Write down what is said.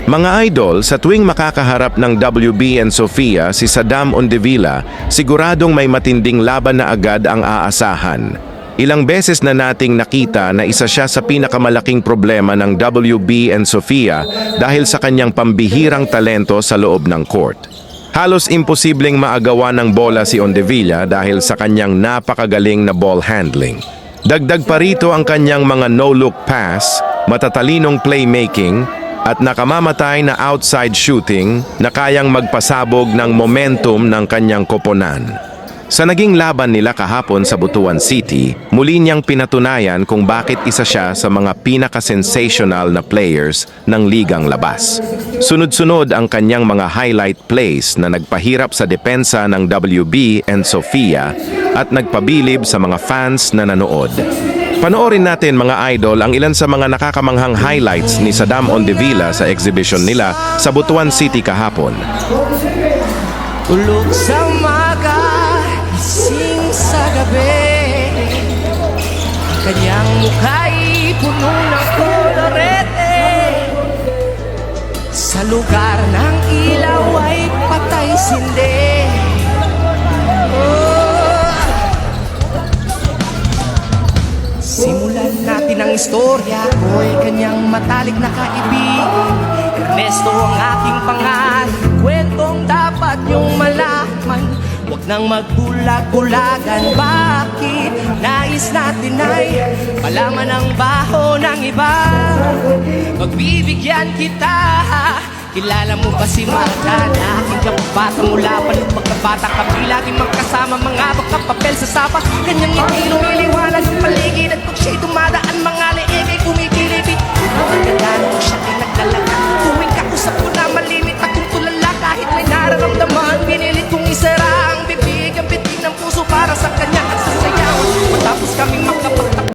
Mga idol, sa tuwing makakaharap ng WB and Sofia si Saddam Ondevilla, siguradong may matinding laban na agad ang aasahan. Ilang beses na nating nakita na isa siya sa pinakamalaking problema ng WB and Sofia dahil sa kanyang pambihirang talento sa loob ng court. Halos imposibleng maagawa ng bola si Ondevilla dahil sa kanyang napakagaling na ball handling. Dagdag pa rito ang kanyang mga no-look pass, matatalinong playmaking, at nakamamatay na outside shooting na kayang magpasabog ng momentum ng kanyang koponan. Sa naging laban nila kahapon sa Butuan City, muli niyang pinatunayan kung bakit isa siya sa mga pinaka-sensational na players ng ligang labas. Sunod-sunod ang kanyang mga highlight plays na nagpahirap sa depensa ng WB and Sofia at nagpabilib sa mga fans na nanood. Panoorin natin mga idol ang ilan sa mga nakakamanghang highlights ni Saddam Ondevilla sa exhibition nila sa Butuan City kahapon. Tulog sa umaga, gising sa gabi, kanyang mukha'y puno ng kolorete. Sa lugar ng ilaw ay patay sindi. Simulan natin ang istorya ko'y kanyang matalik na kaibigan. Ernesto ang aking pangalan, kwentong dapat niyong malaman. Huwag nang magbulag-bulagan, bakit nais natin ay malaman ang baho ng iba. Magbibigyan kita, kilala mo ba si Magda na aking kababata mula pa nung magkabata kami laging magkasama, mga papel sa sapa. Kanyang ngiti lumiliwanag ang paligid at pag siya'y dumadaan mga leeg ay kumikilipit. Magandaan mo siya ay nagdalaga, tuwing kausap ko na malimit akong tulala. Kahit may nararamdaman, pinilit kong isara ang bibig, ang bitin ng puso para sa kanya at sasayaw. Matapos kaming makapag